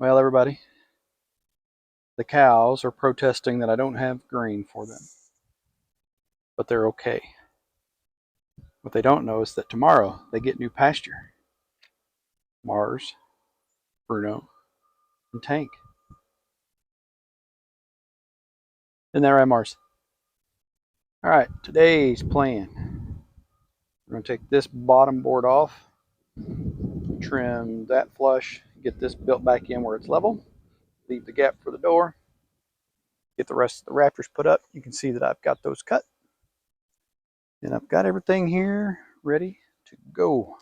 Well, everybody, the cows are protesting that I don't have grain for them, but they're okay. What they don't know is that tomorrow they get new pasture. Mars, Bruno, and Tank. Isn't that right, Mars? All right, today's plan. We're going to take this bottom board off, trim that flush, get this built back in where it's level, leave the gap for the door, get the rest of the rafters put up. You can see that I've got those cut. And I've got everything here ready to go.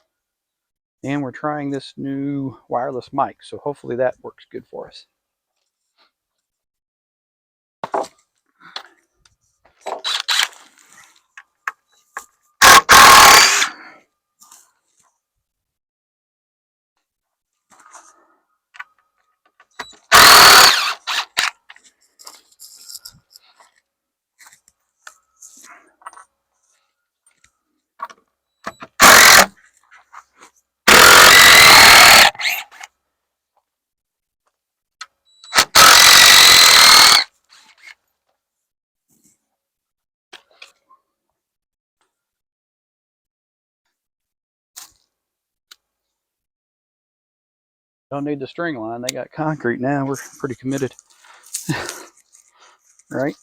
And we're trying this new wireless mic, so hopefully that works good for us. Don't need the string line, they got concrete now. We're pretty committed. Right?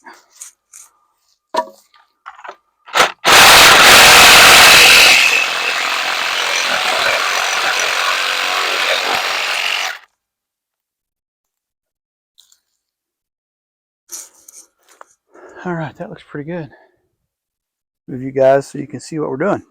All right, that looks pretty good. Move you guys so you can see what we're doing.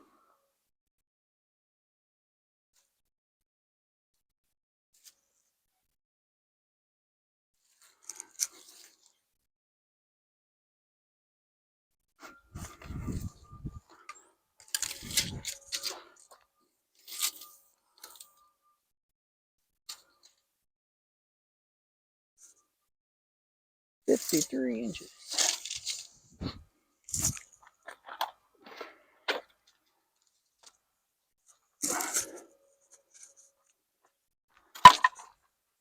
"53 inches.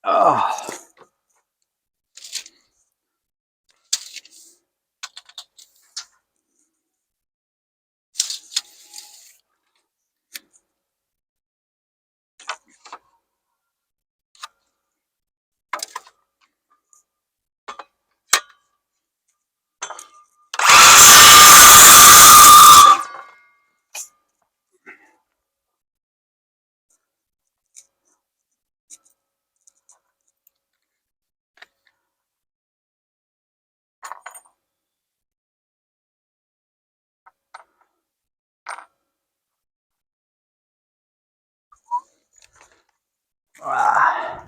Oh. Ah.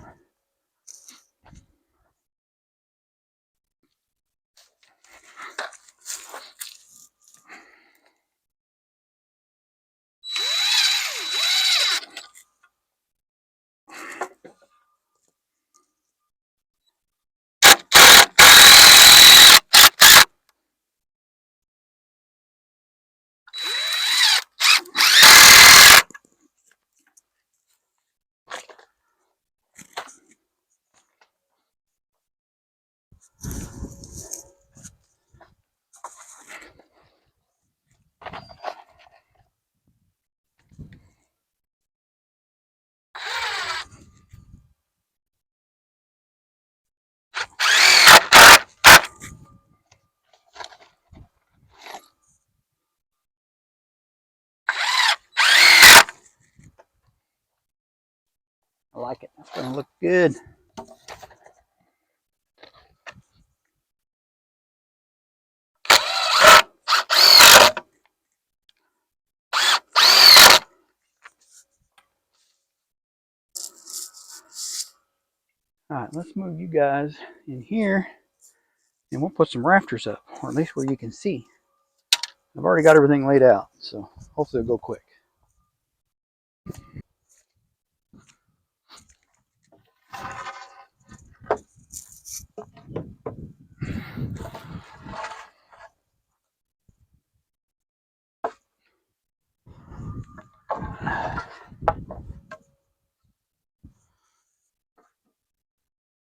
I like it. That's gonna look good. All right, let's move you guys in here and we'll put some rafters up, or at least where you can see. I've already got everything laid out, so hopefully it'll go quick.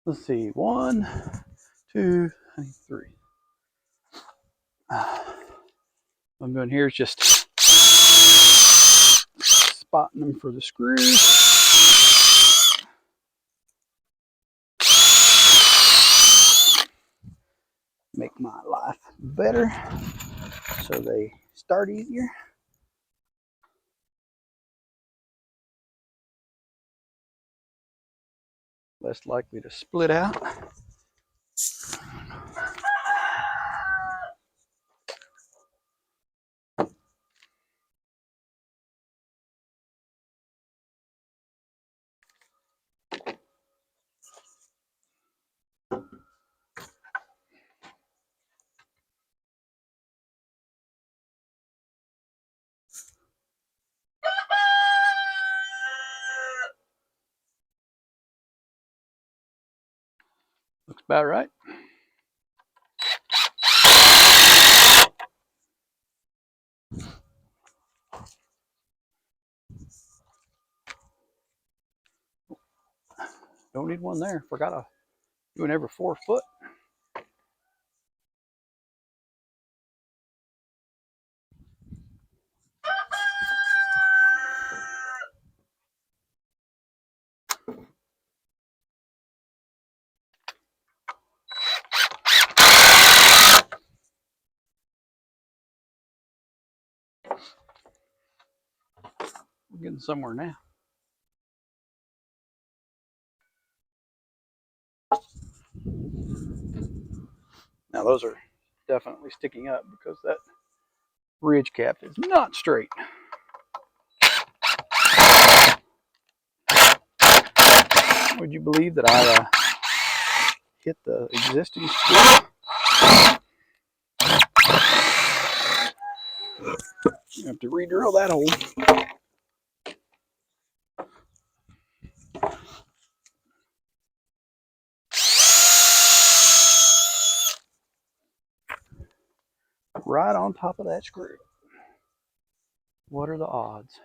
Let's see, 1, 2, 3. What I'm doing here is just spotting them for the screws. Make my life better so they start easier. Less likely to split out. Looks about right. Don't need one there. Forgot to do it every 4 foot. We're getting somewhere now. Now those are definitely sticking up because that ridge cap is not straight. Would you believe that I hit the existing screw? You have to re-drill that hole. Right on top of that screw. What are the odds?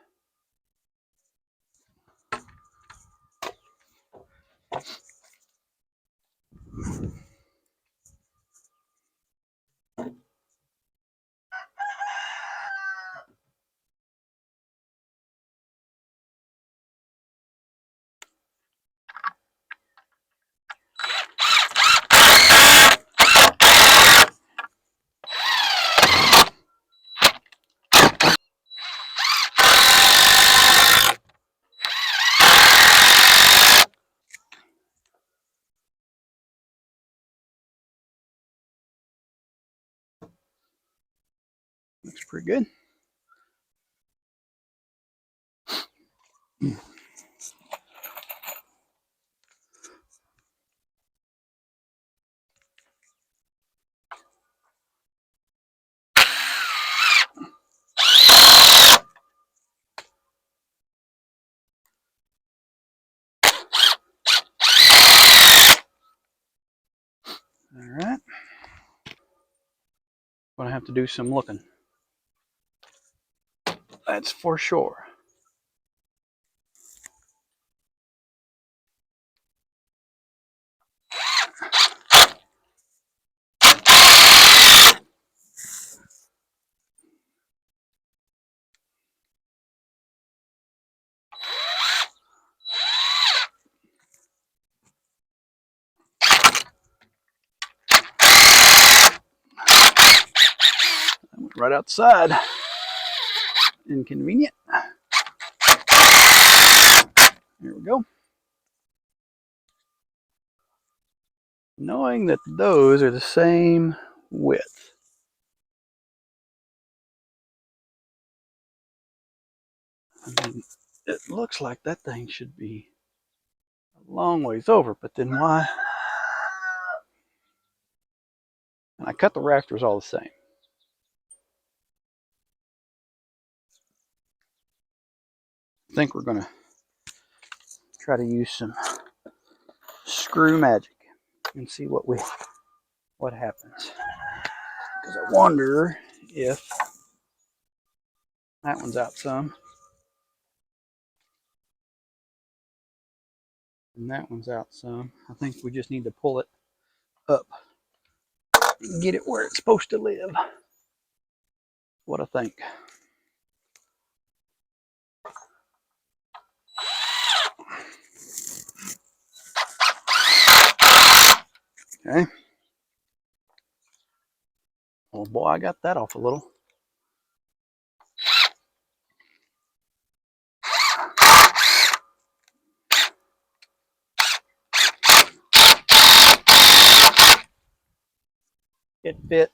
Looks pretty good. All right. Gonna have to do some looking. That's for sure. Right outside. Inconvenient. Here we go. Knowing that those are the same width. I mean, it looks like that thing should be a long ways over, but then why? And I cut the rafters all the same. I think we're gonna try to use some screw magic and see what happens. Because I wonder if that one's out some. And that one's out some. I think we just need to pull it up and get it where it's supposed to live. What I think. Okay. Oh boy, I got that off a little. It fit.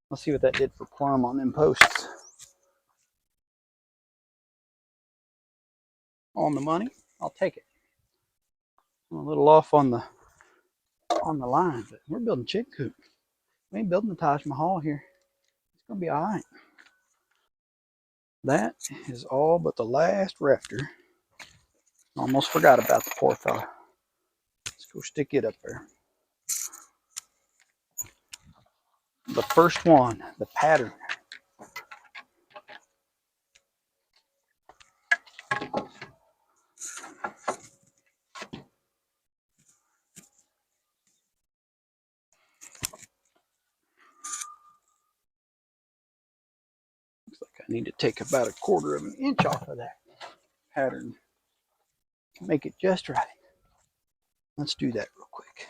Let's see what that did for plumb on them posts. On the money, I'll take it. I'm a little off on the line, but we're building chick coop. We ain't building the Taj Mahal here. It's gonna be all right. That is all but the last rafter. Almost forgot about the poor fella. Let's go stick it up there. The first one, the pattern. Looks like I need to take about 1/4 of an inch off of that pattern to make it just right. Let's do that real quick.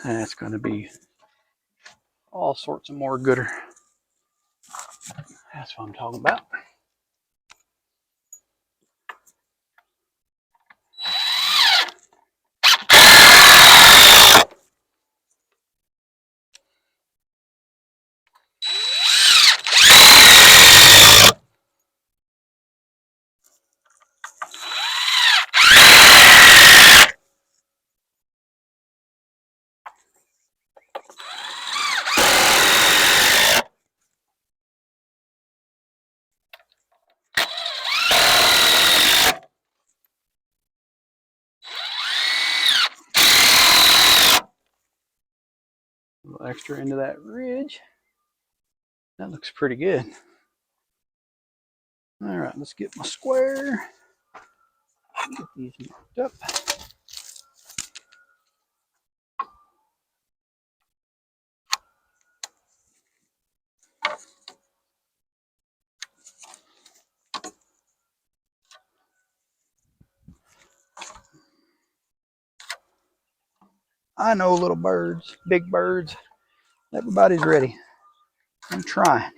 That's going to be all sorts of more gooder. That's what I'm talking about. A little extra into that ridge. That looks pretty good. All right, let's get my square. Get these marked up. I know, little birds, big birds. Everybody's ready. I'm trying.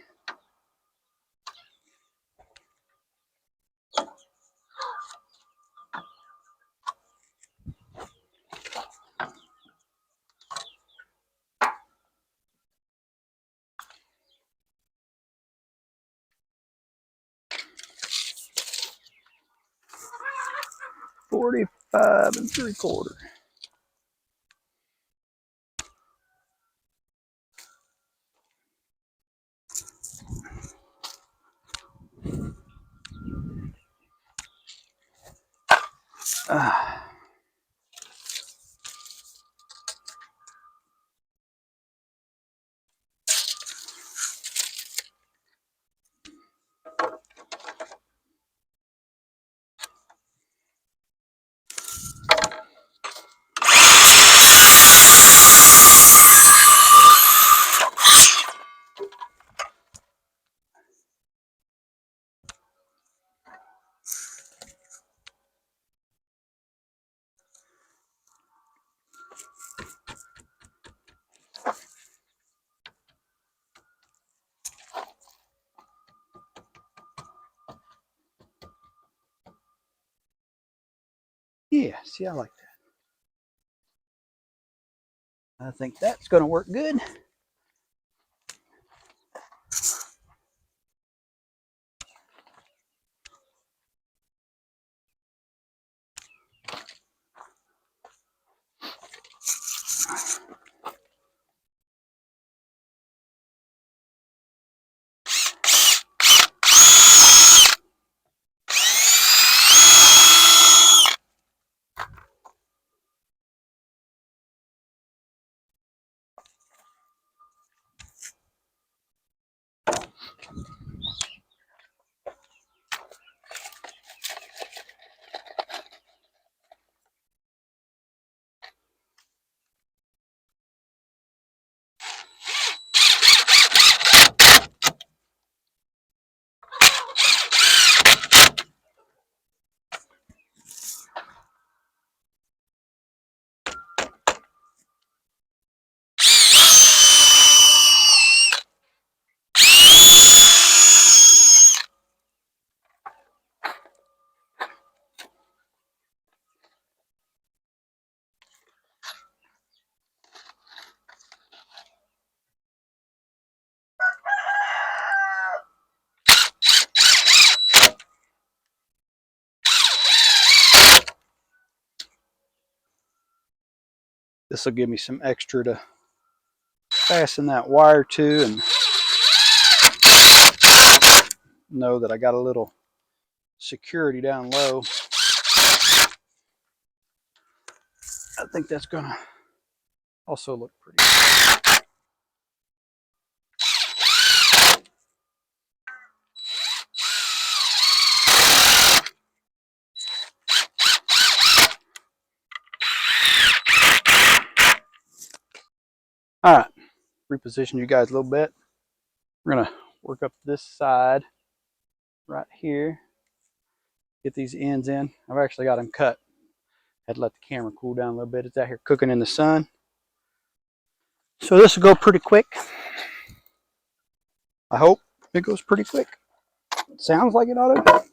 $45 3/4. Yeah, see, I like that. I think that's going to work good. This will give me some extra to fasten that wire to and know that I got a little security down low. I think that's gonna also look pretty good. All right, reposition you guys a little bit. We're gonna work up this side right here. Get these ends in. I've actually got them cut. Had to let the camera cool down a little bit. It's out here cooking in the sun. So this will go pretty quick. I hope it goes pretty quick. It sounds like it ought to.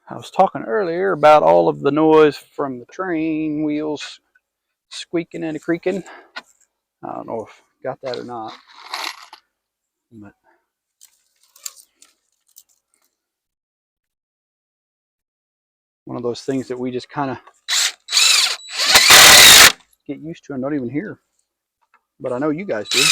I was talking earlier about all of the noise from the train wheels squeaking and creaking. I don't know if I got that or not, but one of those things that we just kind of get used to and don't even hear. But I know you guys do.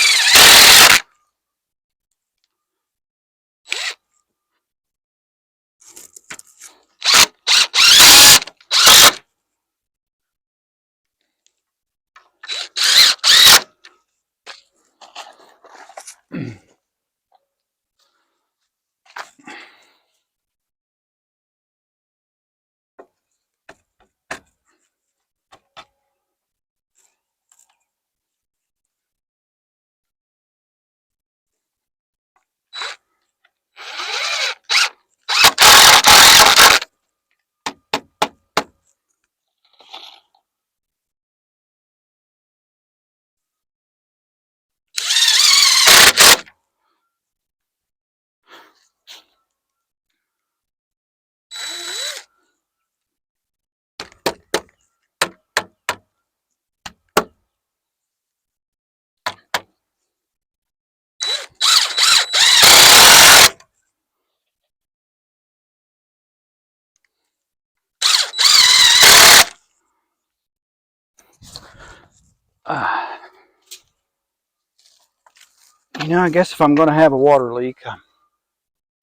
You know, I guess if I'm going to have a water leak, I'm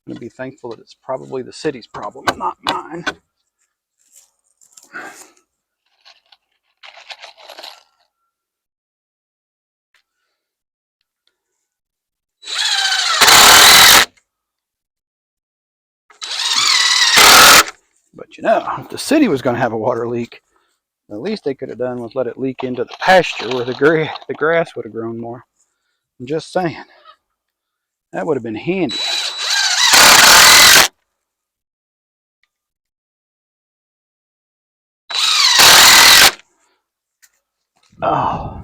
going to be thankful that it's probably the city's problem, not mine. But you know, if the city was going to have a water leak, the least they could have done was let it leak into the pasture where the grass would have grown more. I'm just saying. That would have been handy. Oh.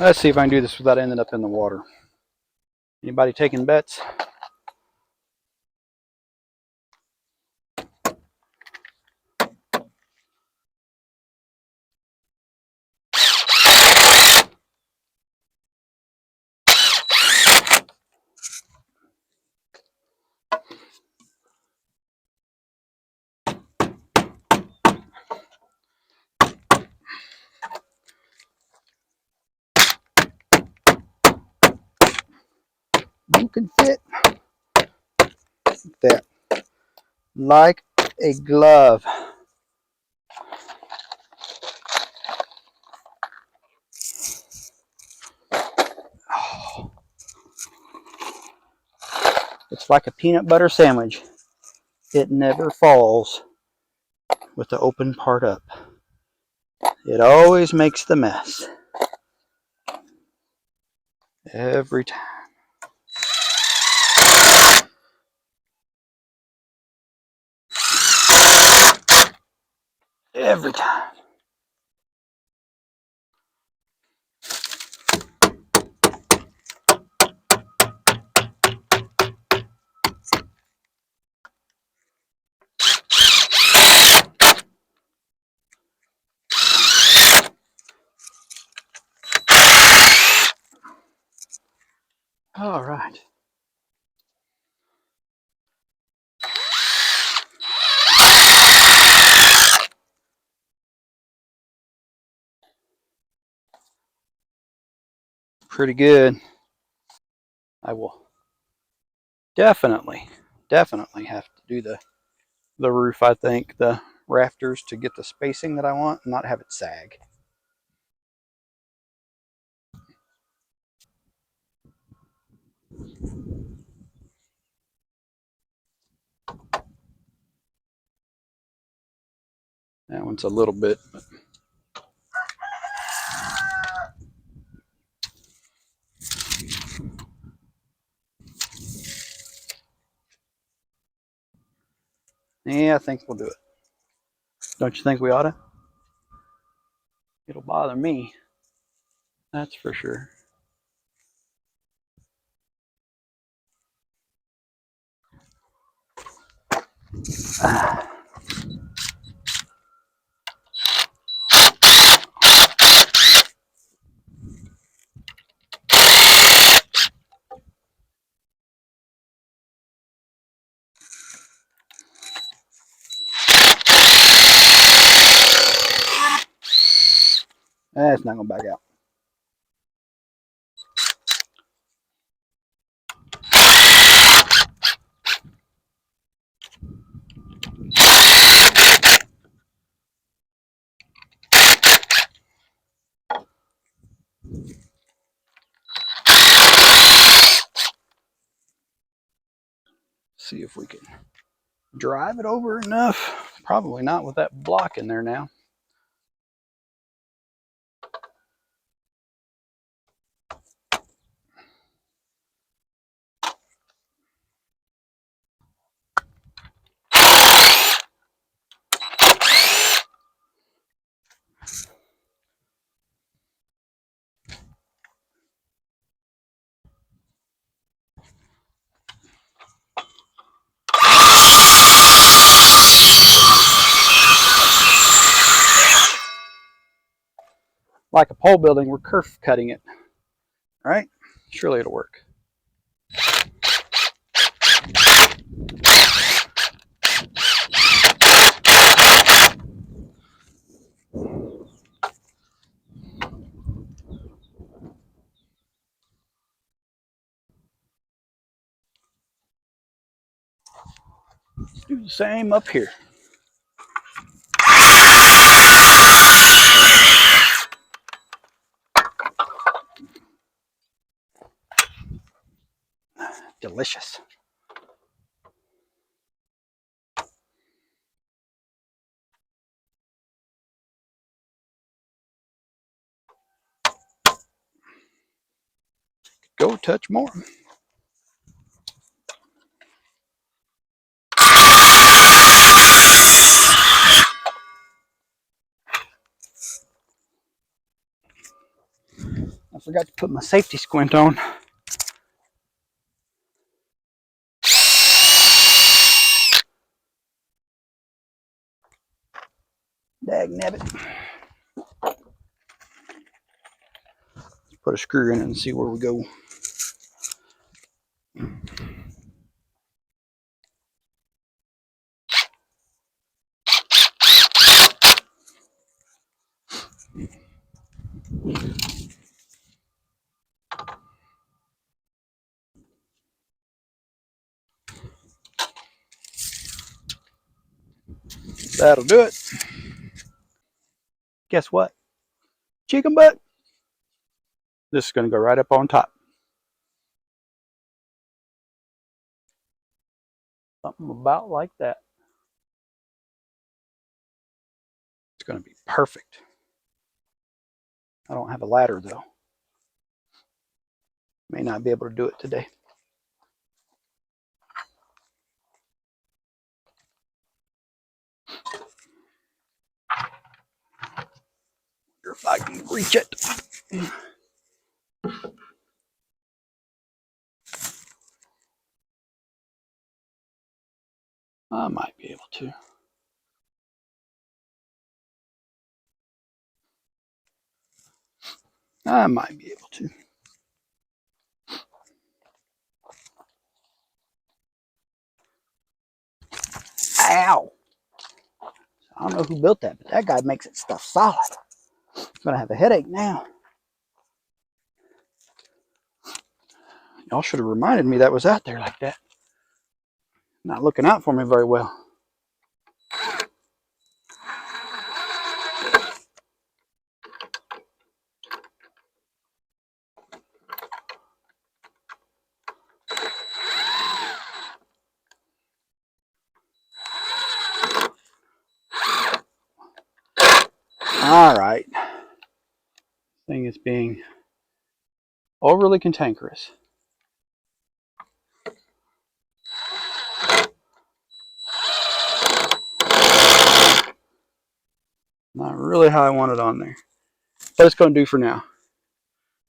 Let's see if I can do this without ending up in the water. Anybody taking bets? You can fit that like a glove. Oh. It's like a peanut butter sandwich. It never falls with the open part up. It always makes the mess. Every time. Every time. All right. Pretty good. I will definitely have to do the roof, I think, the rafters, to get the spacing that I want and not have it sag. That one's a little bit, but yeah, I think we'll do it. Don't you think we ought to? It'll bother me, that's for sure. That's not gonna back out. See if we can drive it over enough. Probably not with that block in there now. Like a pole building, we're kerf cutting it. All right? Surely it'll work. Do the same up here. Delicious. Go touch more. I forgot to put my safety squint on. Dag nabbit. Let's put a screw in it and see where we go. That'll do it. Guess what? Chicken butt. This is going to go right up on top. Something about like that. It's going to be perfect. I don't have a ladder though. May not be able to do it today. if I can reach it. I might be able to. I might be able to. Ow! I don't know who built that, but that guy makes it stuff solid. I'm gonna have a headache now. Y'all should have reminded me that was out there like that. Not looking out for me very well. All right. This thing is being overly cantankerous. Not really how I want it on there. But it's going to do for now.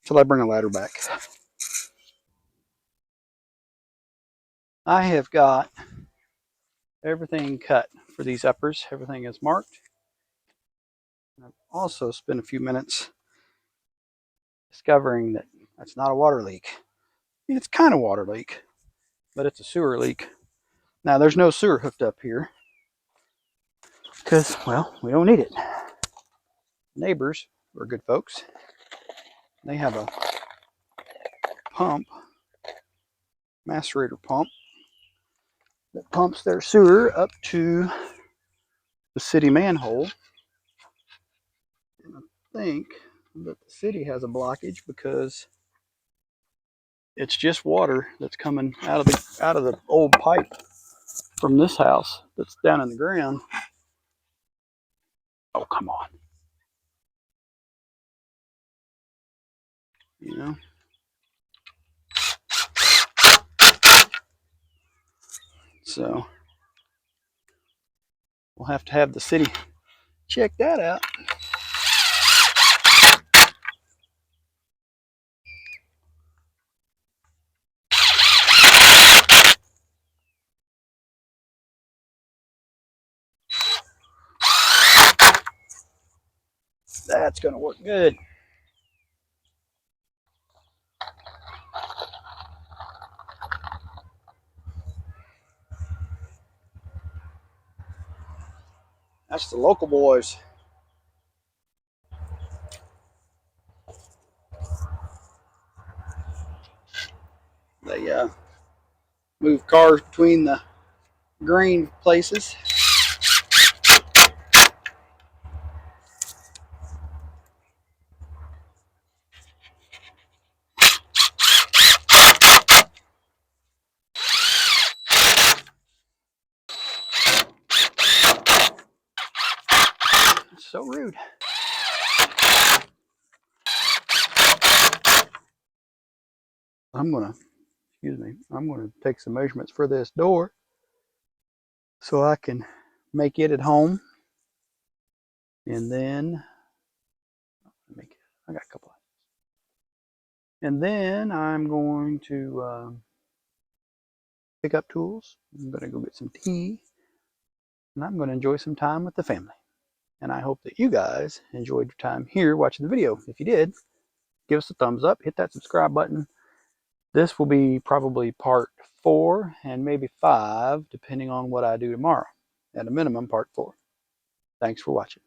Until I bring a ladder back. I have got everything cut for these uppers. Everything is marked. I've also spent a few minutes discovering that that's not a water leak. It's kind of water leak, but it's a sewer leak. Now there's no sewer hooked up here because, well, we don't need it. Neighbors are good folks. They have a pump, macerator pump, that pumps their sewer up to the city manhole. And I think that the city has a blockage because it's just water that's coming out of the old pipe from this house that's down in the ground. Oh, come on. You know? So we'll have to have the city check that out. That's going to work good. That's the local boys. They move cars between the grain places. It's so rude. I'm going to take some measurements for this door so I can make it at home. And then I got a couple. And then I'm going to pick up tools. I'm going to go get some tea. And I'm going to enjoy some time with the family. And I hope that you guys enjoyed your time here watching the video. If you did, give us a thumbs up, hit that subscribe button. This will be probably part 4 and maybe 5, depending on what I do tomorrow. At a minimum, part 4. Thanks for watching.